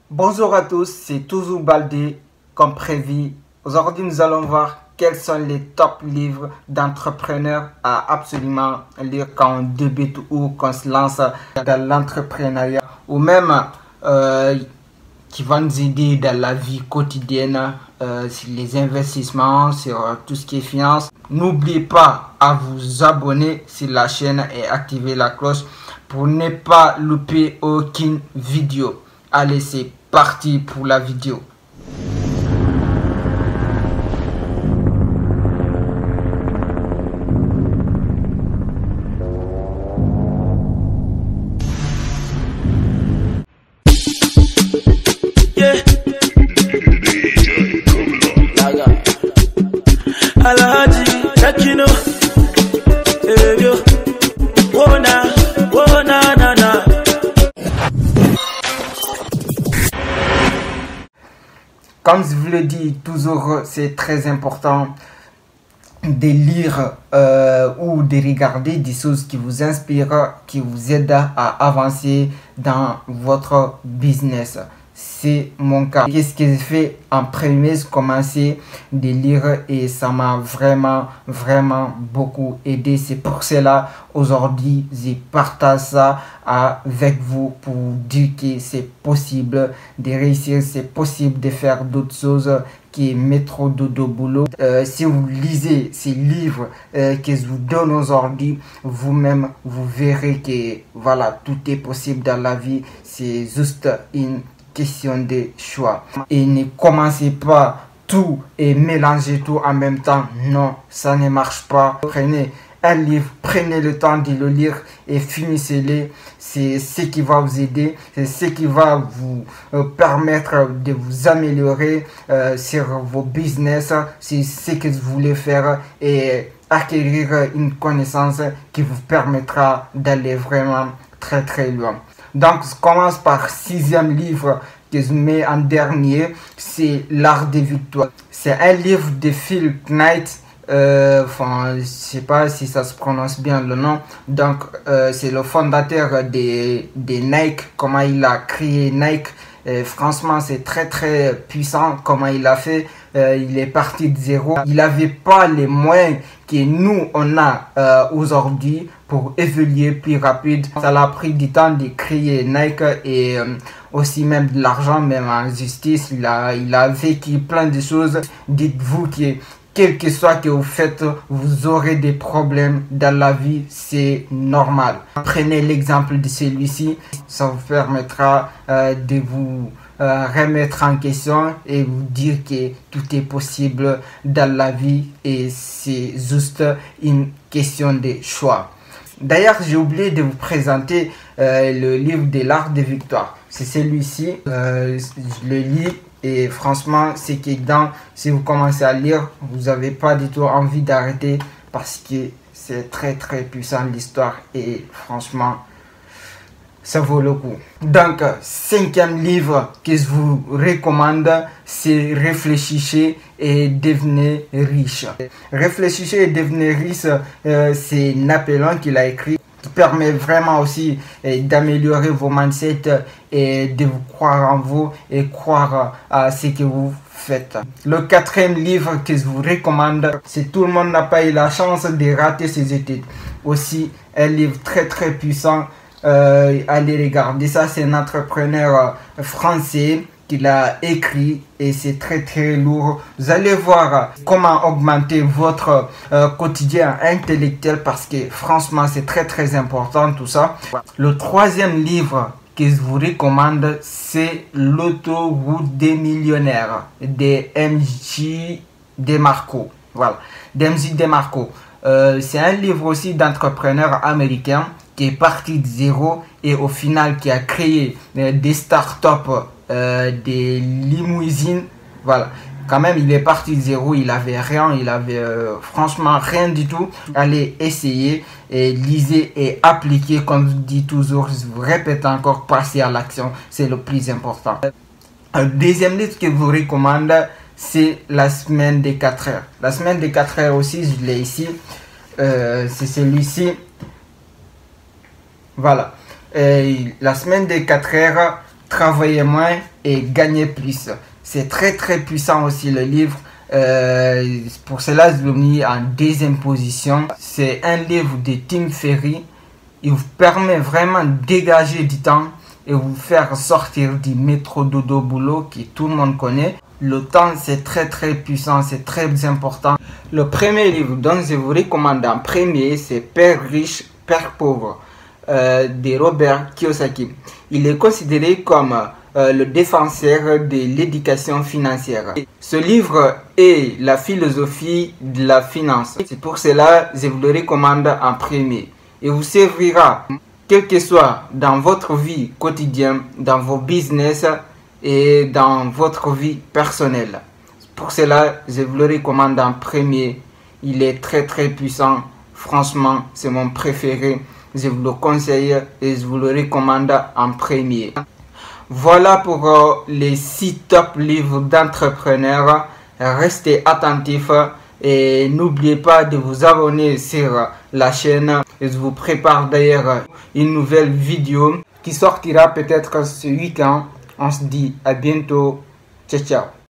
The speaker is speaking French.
Bonjour à tous, c'est toujours Baldé, comme prévu. Aujourd'hui, nous allons voir quels sont les top livres d'entrepreneurs à absolument lire quand on débute ou qu'on se lance dans l'entrepreneuriat ou même qui vont nous aider dans la vie quotidienne, sur les investissements, sur tout ce qui est finance. N'oubliez pas à vous abonner sur la chaîne et activer la cloche pour ne pas louper aucune vidéo. Allez, c'est parti pour la vidéo. Comme je vous le dis toujours, c'est très important de lire ou de regarder des choses qui vous inspirent, qui vous aident à avancer dans votre business. C'est mon cas. Qu'est-ce que j'ai fait en premier? J'ai commencé de lire et ça m'a vraiment beaucoup aidé. C'est pour cela aujourd'hui je partage ça avec vous pour dire que c'est possible de réussir, c'est possible de faire d'autres choses qui est métro dodo boulot. Si vous lisez ces livres que je vous donne aujourd'hui, vous-même vous verrez que voilà, tout est possible dans la vie. C'est juste une question de choix. Et ne commencez pas tout et mélangez tout en même temps. Non, ça ne marche pas. Prenez un livre, prenez le temps de le lire et finissez-le. C'est ce qui va vous aider, c'est ce qui va vous permettre de vous améliorer sur vos business, c'est ce que vous voulez faire et acquérir une connaissance qui vous permettra d'aller vraiment très loin. Donc, je commence par 6e livre que je mets en dernier, c'est L'Art des Victoires. C'est un livre de Phil Knight. Je sais pas si ça se prononce bien le nom. Donc, c'est le fondateur des Nike. Comment il a créé Nike. Franchement, c'est très puissant comment il a fait. Il est parti de zéro. Il n'avait pas les moyens que nous on a aujourd'hui pour évoluer plus rapide. Ça l'a pris du temps de créer Nike et aussi même de l'argent, même en justice. Il a vécu plein de choses. Dites-vous que quel que soit que vous faites, vous aurez des problèmes dans la vie, c'est normal. Prenez l'exemple de celui-ci, ça vous permettra de vous remettre en question et vous dire que tout est possible dans la vie et c'est juste une question de choix. D'ailleurs, j'ai oublié de vous présenter le livre de l'Art des Victoires. C'est celui-ci, je le lis. Et franchement, c'est que si vous commencez à lire, vous n'avez pas du tout envie d'arrêter parce que c'est très puissant l'histoire et franchement, ça vaut le coup. Donc, 5e livre que je vous recommande, c'est Réfléchissez et devenez riche. Réfléchissez et devenez riche, c'est Napoléon qui l'a écrit. Qui permet vraiment aussi d'améliorer vos mindsets et de vous croire en vous et croire à ce que vous faites. Le 4e livre que je vous recommande, c'est Tout le monde n'a pas eu la chance de rater ses études. Aussi un livre très puissant. Allez regarder ça, c'est un entrepreneur français qu'il a écrit et c'est très lourd. Vous allez voir comment augmenter votre quotidien intellectuel parce que franchement c'est très important tout ça. Le 3e livre que je vous recommande, c'est L'autoroute des millionnaires de MJ DeMarco. Voilà, d'MJ DeMarco. C'est un livre aussi d'entrepreneur américain qui est parti de zéro et au final qui a créé des startups, des limousines. Voilà, quand même il est parti de zéro, il avait rien, il avait franchement rien du tout. Allez essayer et lisez et appliquez, comme je dis toujours, je vous répète encore, passer à l'action, c'est le plus important. Un deuxième livre que je vous recommande, c'est La semaine des 4 heures. La semaine des 4 heures aussi, je l'ai ici. C'est celui-ci. Voilà. La semaine des 4 heures, Travailler moins et gagner plus. C'est très puissant aussi le livre. Pour cela, je l'ai mis en deuxième position. C'est un livre de Tim Ferriss. Il vous permet vraiment de dégager du temps et vous faire sortir du métro dodo boulot que tout le monde connaît. Le temps, c'est très puissant, c'est très important. Le premier livre dont je vous recommande en premier, c'est Père riche, Père pauvre de Robert Kiyosaki. Il est considéré comme le défenseur de l'éducation financière. Ce livre est la philosophie de la finance. C'est pour cela que je vous le recommande en premier. Et vous servira, quel que soit dans votre vie quotidienne, dans vos business et dans votre vie personnelle. Pour cela, je vous le recommande en premier. Il est très puissant. Franchement, c'est mon préféré. Je vous le conseille et je vous le recommande en premier. Voilà pour les 6 top livres d'entrepreneurs. Restez attentifs et n'oubliez pas de vous abonner sur la chaîne. Et je vous prépare d'ailleurs une nouvelle vidéo qui sortira peut-être ce week-end. On se dit à bientôt. Ciao.